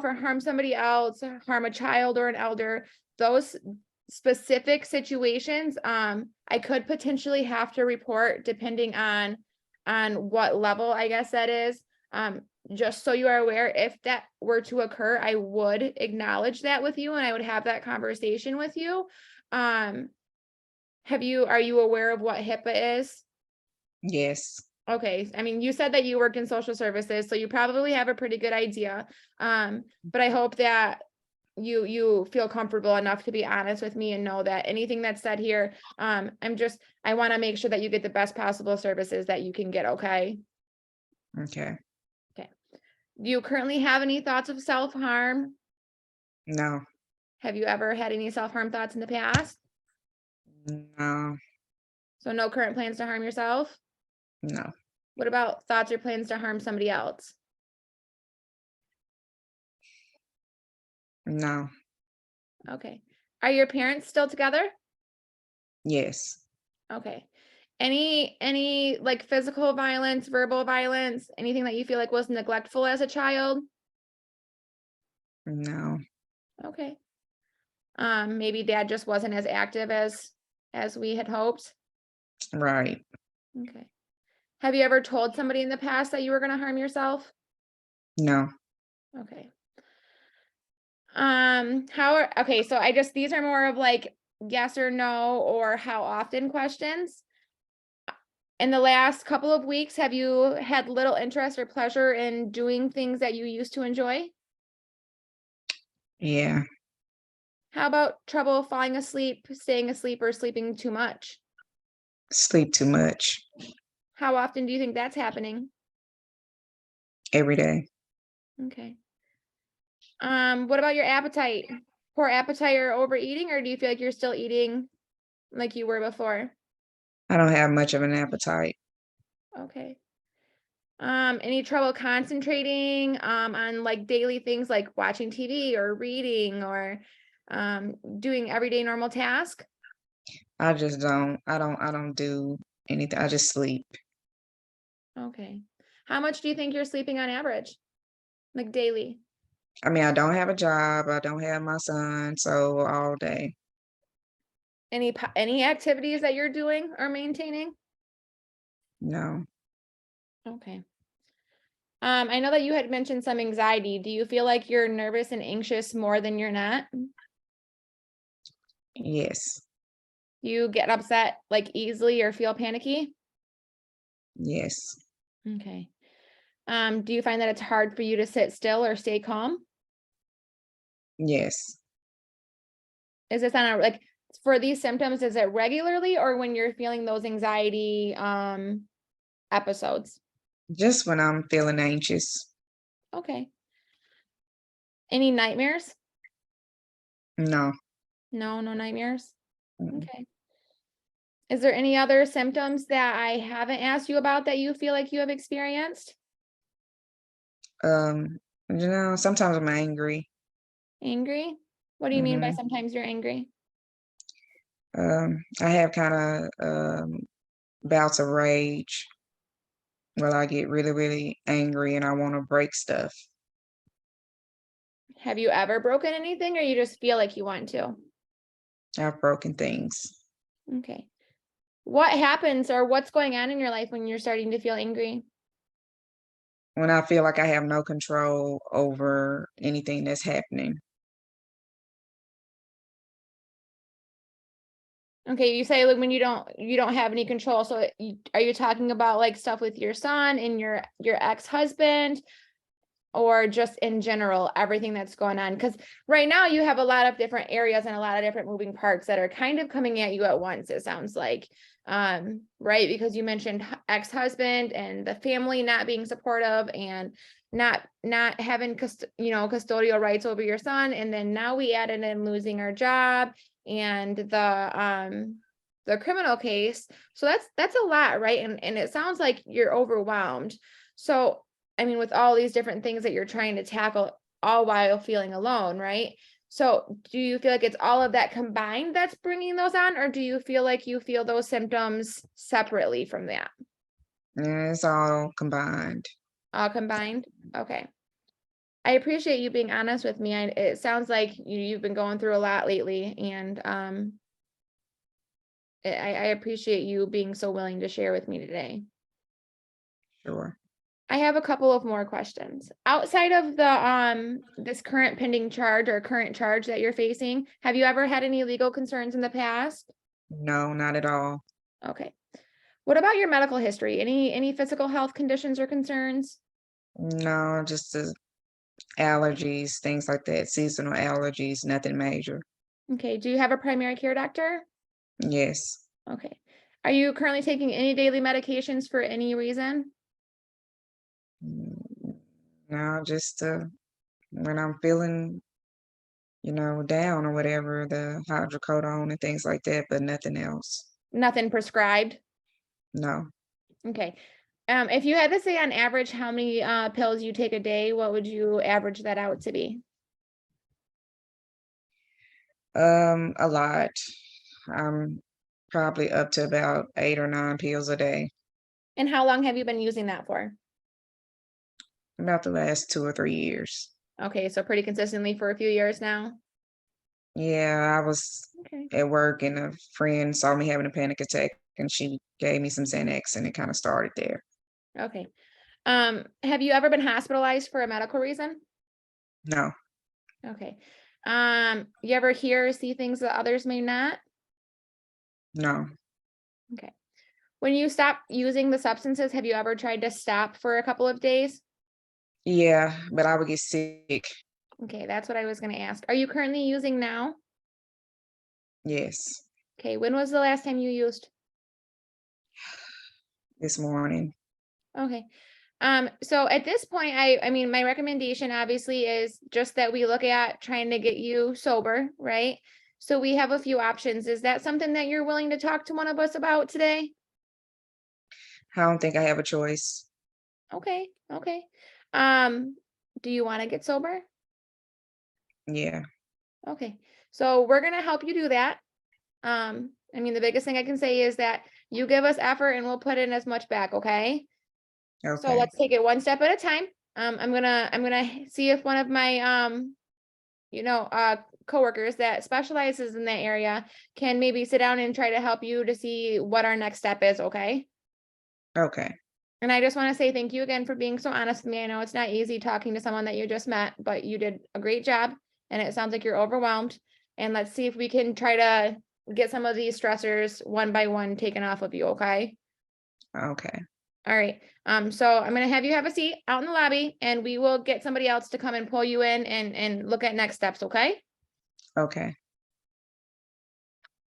yourself or harm somebody else, harm a child or an elder, those specific situations, I could potentially have to report depending on what level, I guess that is. Just so you are aware, if that were to occur, I would acknowledge that with you and I would have that conversation with you. Are you aware of what HIPAA is? Yes. Okay, I mean, you said that you work in social services, so you probably have a pretty good idea. But I hope that you feel comfortable enough to be honest with me and know that anything that's said here, I want to make sure that you get the best possible services that you can get, okay? Okay. Okay. Do you currently have any thoughts of self-harm? No. Have you ever had any self-harm thoughts in the past? No. So no current plans to harm yourself? No. What about thoughts or plans to harm somebody else? No. Okay. Are your parents still together? Yes. Okay. Any like physical violence, verbal violence, anything that you feel like was neglectful as a child? No. Okay. Maybe dad just wasn't as active as we had hoped. Right. Okay. Have you ever told somebody in the past that you were going to harm yourself? No. Okay. Okay, so these are more of like yes or no or how often questions. In the last couple of weeks, have you had little interest or pleasure in doing things that you used to enjoy? Yeah. How about trouble falling asleep, staying asleep, or sleeping too much? Sleep too much How often do you think that's happening? every day. Okay. What about your appetite? Poor appetite or overeating, or do you feel like you're still eating like you were before? I don't have much of an appetite. Okay. Any trouble concentrating on like daily things like watching TV or reading or doing everyday normal task? I don't do anything. I just sleep. Okay. How much do you think you're sleeping on average? Like daily? I mean, I don't have a job. I don't have my son, so all day. Any activities that you're doing or maintaining? No. Okay. I know that you had mentioned some anxiety. Do you feel like you're nervous and anxious more than you're not? Yes. You get upset like easily or feel panicky? Yes. Okay. Do you find that it's hard for you to sit still or stay calm? Yes. Is this on a like for these symptoms, is it regularly or when you're feeling those anxiety episodes? Just when I'm feeling anxious. Okay. Any nightmares? No. No, no nightmares. Mm. Okay. Is there any other symptoms that I haven't asked you about that you feel like you have experienced? Um, sometimes I'm angry. Angry? What do you mean by Hmm. sometimes you're angry? I have kind of bouts of rage where I get really, really angry and I want to break stuff. Have you ever broken anything or you just feel like you want to? I've broken things. Okay. What happens or what's going on in your life when you're starting to feel angry? When I feel like I have no control over anything that's happening. Okay, you say like when you don't have any control. So are you talking about like stuff with your son and your ex-husband or just in general everything that's going on? Because right now you have a lot of different areas and a lot of different moving parts that are kind of coming at you at once, it sounds like. Right? Because you mentioned ex-husband and the family not being supportive and not having custodial rights over your son, and then now we added in losing our job and the criminal case. So that's a lot, right? And it sounds like you're overwhelmed. So I mean, with all these different things that you're trying to tackle, all while feeling alone, right? So do you feel like it's all of that combined that's bringing those on, or do you feel like you feel those symptoms separately from that? And it's all combined. All combined? Okay. I appreciate you being honest with me. It sounds like you've been going through a lot lately, and I appreciate you being so willing to share with me today. Sure. I have a couple of more questions. Outside of the this current pending charge or current charge that you're facing, have you ever had any legal concerns in the past? No, not at all. Okay. What about your medical history? Any physical health conditions or concerns? No, just the allergies, things like that, seasonal allergies, nothing major. Okay. Do you have a primary care doctor? Yes. Okay. Are you currently taking any daily medications for any reason? Mm, no, just when I'm feeling, down or whatever, the hydrocodone and things like that, but nothing else. Nothing prescribed? No. Okay. If you had to say on average how many pills you take a day, what would you average that out to be? A lot. I'm probably up to about 8 or 9 pills a day, And how long have you been using that for? about the last 2 or 3 years. Okay, so pretty consistently for a few years now. Yeah, I was Okay. at work and a friend saw me having a panic attack and she gave me some Xanax and it kind of started there. Okay. Have you ever been hospitalized for a medical reason? No, Okay. You ever hear or see things that others may not? no. Okay. When you stop using the substances, have you ever tried to stop for a couple of days? Yeah, but I would get sick. Okay, that's what I was going to ask. Are you currently using now? Yes, Okay, when was the last time you used? this morning. Okay. So at this point, I mean, my recommendation obviously is just that we look at trying to get you sober, right? So we have a few options. Is that something that you're willing to talk to one of us about today? I don't think I have a choice. Okay, okay. Um, do you want to get sober? Yeah, Okay. So we're gonna help you do that. I mean, the biggest thing I can say is that you give us effort and we'll put in as much back, okay? So okay. let's take it one step at a time. I'm gonna see if one of my coworkers that specializes in that area can maybe sit down and try to help you to see what our next step is, okay? Okay. And I just want to say thank you again for being so honest with me. I know it's not easy talking to someone that you just met, but you did a great job and it sounds like you're overwhelmed. And let's see if we can try to get some of these stressors one by one taken off of you, okay? Okay. All right. So I'm gonna have you have a seat out in the lobby and we will get somebody else to come and pull you in and look at next steps, okay? Okay.